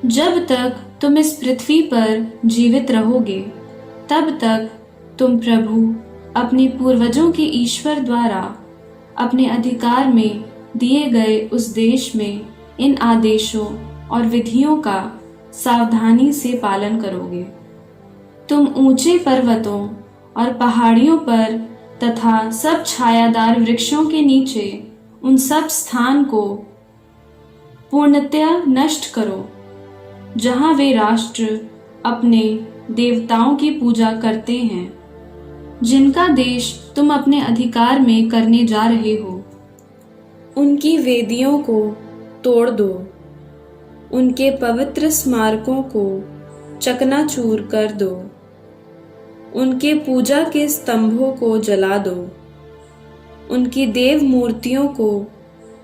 जब तक तुम इस पृथ्वी पर जीवित रहोगे, तब तक तुम प्रभु अपने पूर्वजों के ईश्वर द्वारा अपने अधिकार में दिए गए उस देश में इन आदेशों और विधियों का सावधानी से पालन करोगे। तुम ऊंचे पर्वतों और पहाड़ियों पर तथा सब छायादार वृक्षों के नीचे उन सब स्थान को पूर्णतया नष्ट करो जहां वे राष्ट्र अपने देवताओं की पूजा करते हैं, जिनका देश तुम अपने अधिकार में करने जा रहे हो। उनकी वेदियों को तोड़ दो, उनके पवित्र स्मारकों को चकनाचूर कर दो, उनके पूजा के स्तंभों को जला दो, उनकी देव मूर्तियों को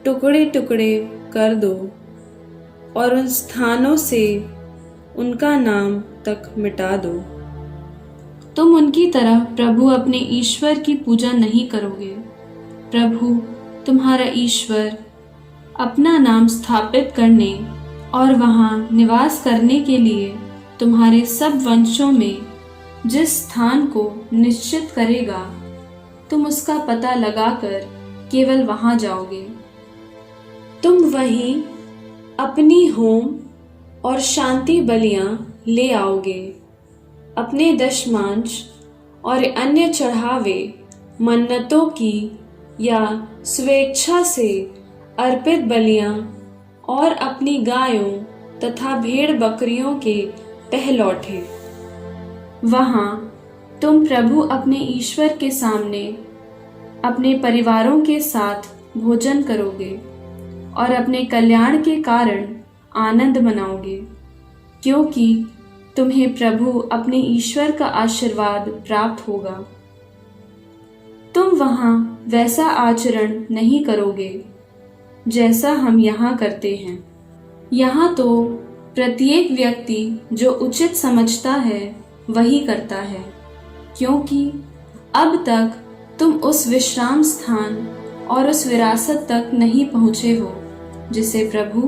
टुकड़े टुकड़े कर दो और उन स्थानों से उनका नाम तक मिटा दो। तुम उनकी तरह प्रभु अपने ईश्वर की पूजा नहीं करोगे। प्रभु तुम्हारा ईश्वर अपना नाम स्थापित करने और वहां निवास करने के लिए तुम्हारे सब वंशों में जिस स्थान को निश्चित करेगा, तुम उसका पता लगाकर केवल वहां जाओगे। तुम वहीं अपनी होम और शांति बलियां ले आओगे। अपने दशमांश और अन्य चढ़ावे मन्नतों की या स्वेच्छा से अर्पित बलियां और अपनी गायों तथा भेड़ बकरियों के पहलौठे। वहां तुम प्रभु अपने ईश्वर के सामने अपने परिवारों के साथ भोजन करोगे और अपने कल्याण के कारण आनंद मनाओगे, क्योंकि तुम्हें प्रभु अपने ईश्वर का आशीर्वाद प्राप्त होगा। तुम वहां वैसा आचरण नहीं करोगे जैसा हम यहाँ करते हैं। यहाँ तो प्रत्येक व्यक्ति जो उचित समझता है वही करता है, क्योंकि अब तक तुम उस विश्राम स्थान और उस विरासत तक नहीं पहुँचे हो जिसे प्रभु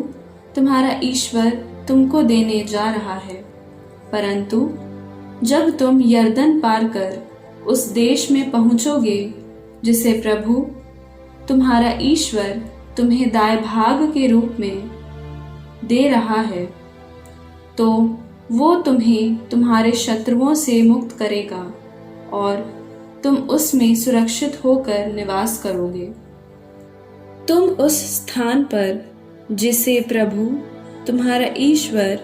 तुम्हारा ईश्वर तुमको देने जा रहा है। परंतु जब तुम यरदन पार कर उस देश में पहुंचोगे जिसे प्रभु तुम्हारा ईश्वर तुम्हें दाएं भाग के रूप में दे रहा है, तो वो तुम्हें तुम्हारे शत्रुओं से मुक्त करेगा और तुम उसमें सुरक्षित होकर निवास करोगे। तुम उस स्थान पर जिसे प्रभु तुम्हारा ईश्वर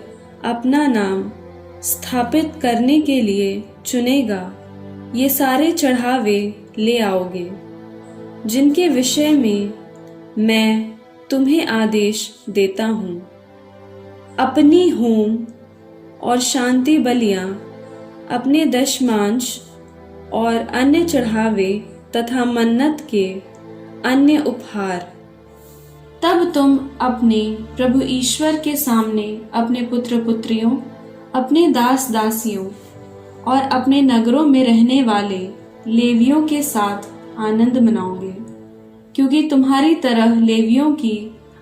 अपना नाम स्थापित करने के लिए चुनेगा, ये सारे चढ़ावे ले आओगे जिनके विषय में मैं तुम्हें आदेश देता हूँ। अपनी होम और शांति बलियां, अपने दशमांश और अन्य चढ़ावे तथा मन्नत के अन्य उपहार। तब तुम अपने प्रभु ईश्वर के सामने अपने पुत्र पुत्रियों, अपने दास दासियों और अपने नगरों में रहने वाले लेवियों के साथ आनंद मनाओगे, क्योंकि तुम्हारी तरह लेवियों की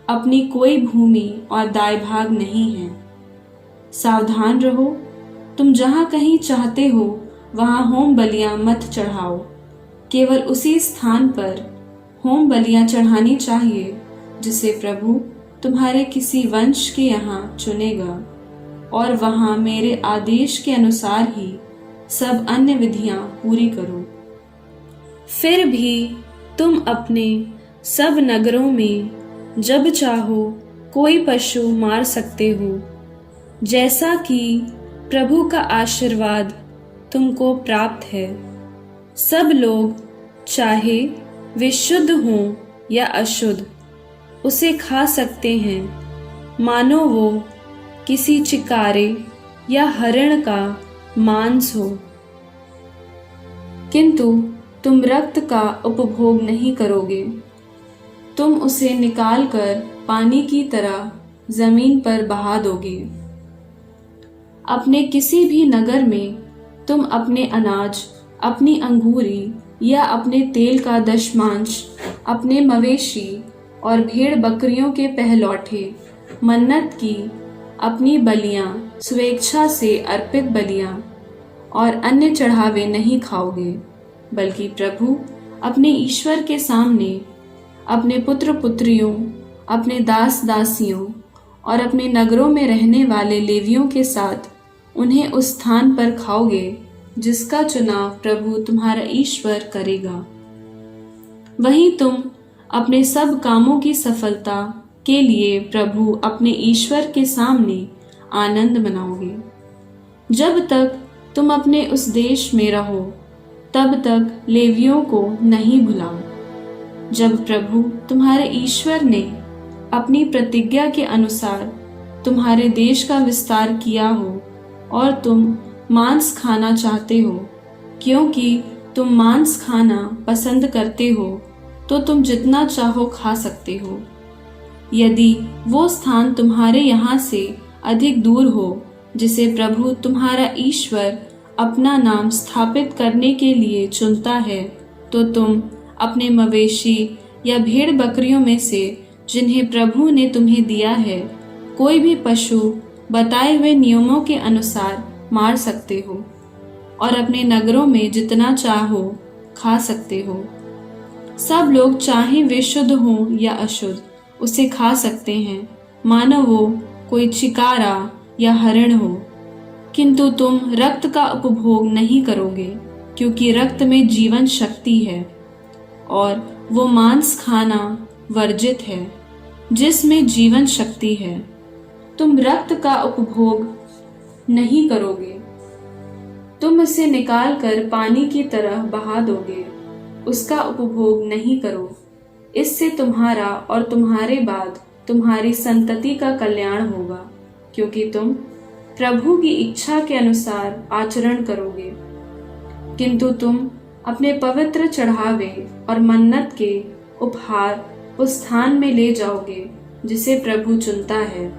अपनी कोई भूमि और दाय भाग नहीं है। सावधान रहो, तुम जहाँ कहीं चाहते हो वहाँ होम बलियां मत चढ़ाओ। केवल उसी स्थान पर होम बलियां चढ़ानी चाहिए जिसे प्रभु तुम्हारे किसी वंश के यहाँ चुनेगा, और वहाँ मेरे आदेश के अनुसार ही सब अन्य विधियां पूरी करो। फिर भी तुम अपने सब नगरों में जब चाहो कोई पशु मार सकते हो, जैसा कि प्रभु का आशीर्वाद तुमको प्राप्त है। सब लोग, चाहे वे शुद्ध हों या अशुद्ध, उसे खा सकते हैं, मानो वो किसी चिकारे या हरिण का मांस हो। किंतु तुम रक्त का उपभोग नहीं करोगे। तुम उसे निकालकर पानी की तरह जमीन पर बहा दोगे। अपने किसी भी नगर में तुम अपने अनाज, अपनी अंगूरी या अपने तेल का दशमांश, अपने मवेशी और भेड़ बकरियों के पहलौठे, मन्नत की अपनी बलियां, स्वेच्छा से अर्पित बलियां और अन्य चढ़ावे नहीं खाओगे, बल्कि प्रभु अपने ईश्वर के सामने अपने पुत्र पुत्रियों, अपने दास दासियों और अपने नगरों में रहने वाले लेवियों के साथ उन्हें उस स्थान पर खाओगे जिसका चुनाव प्रभु तुम्हारा ईश्वर करेगा। वहीं तुम अपने सब कामों की सफलता के लिए प्रभु अपने ईश्वर के सामने आनंद मनाओगे। जब तक तुम अपने उस देश में रहो तब तक लेवियों को नहीं भुलाओ। जब प्रभु तुम्हारे ईश्वर ने अपनी प्रतिज्ञा के अनुसार तुम्हारे देश का विस्तार किया हो और तुम मांस खाना चाहते हो, क्योंकि तुम मांस खाना पसंद करते हो, तो तुम जितना चाहो खा सकते हो। यदि वो स्थान तुम्हारे यहाँ से अधिक दूर हो जिसे प्रभु तुम्हारा ईश्वर अपना नाम स्थापित करने के लिए चुनता है, तो तुम अपने मवेशी या भेड़ बकरियों में से जिन्हें प्रभु ने तुम्हें दिया है, कोई भी पशु बताए हुए नियमों के अनुसार मार सकते हो और अपने नगरों में जितना चाहो खा सकते हो। सब लोग चाहे वे शुद्ध हों या अशुद्ध उसे खा सकते हैं, मानो वो कोई चिकारा या हरिण हो। किंतु तुम रक्त का उपभोग नहीं करोगे, क्योंकि रक्त में जीवन शक्ति है और वो मांस खाना वर्जित है जिसमें जीवन शक्ति है। तुम रक्त का उपभोग नहीं करोगे, तुम उसे निकालकर पानी की तरह बहा दोगे, उसका उपभोग नहीं करो। इससे तुम्हारा और तुम्हारे बाद तुम्हारी संतति का कल्याण होगा, क्योंकि तुम प्रभु की इच्छा के अनुसार आचरण करोगे। किंतु तुम अपने पवित्र चढ़ावे और मन्नत के उपहार उस स्थान में ले जाओगे जिसे प्रभु चुनता है।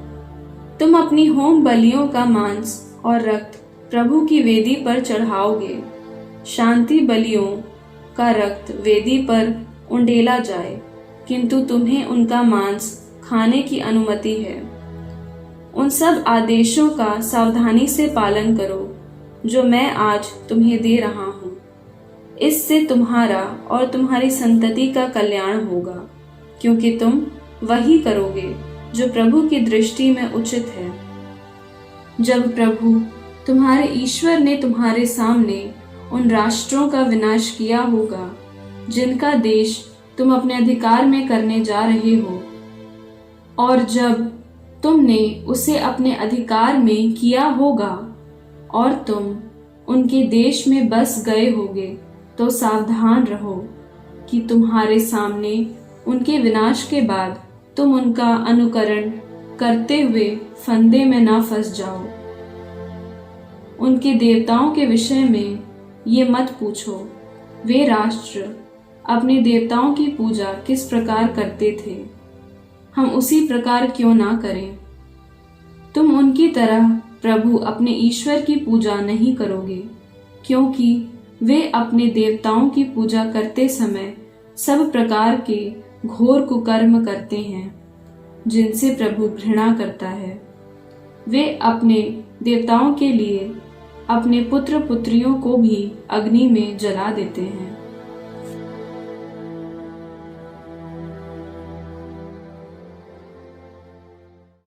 तुम अपनी होम बलियों का मांस और रक्त प्रभु की वेदी पर चढ़ाओगे। शांति बलियों का रक्त वेदी पर उंडेला जाए, किंतु तुम्हें उनका मांस खाने की अनुमति है। उन सब आदेशों का सावधानी से पालन करो जो मैं आज तुम्हें दे रहा हूँ। इससे तुम्हारा और तुम्हारी संतति का कल्याण होगा, क्योंकि तुम वही करोगे जो प्रभु की दृष्टि में उचित है। जब प्रभु तुम्हारे ईश्वर ने तुम्हारे सामने उन राष्ट्रों का विनाश किया होगा जिनका देश तुम अपने अधिकार में करने जा रहे हो, और जब तुमने उसे अपने अधिकार में किया होगा और तुम उनके देश में बस गए होगे, तो सावधान रहो कि तुम्हारे सामने उनके विनाश के बाद तुम उनका अनुकरण करते हुए फंदे में ना फंस जाओ। उनके देवताओं के विषय में ये मत पूछो, वे राष्ट्र अपने देवताओं की पूजा किस प्रकार करते थे, हम उसी प्रकार क्यों ना करें। तुम उनकी तरह प्रभु अपने ईश्वर की पूजा नहीं करोगे, क्योंकि वे अपने देवताओं की पूजा करते समय सब प्रकार के घोर कुकर्म करते हैं जिनसे प्रभु घृणा करता है। वे अपने देवताओं के लिए अपने पुत्र पुत्रियों को भी अग्नि में जला देते हैं।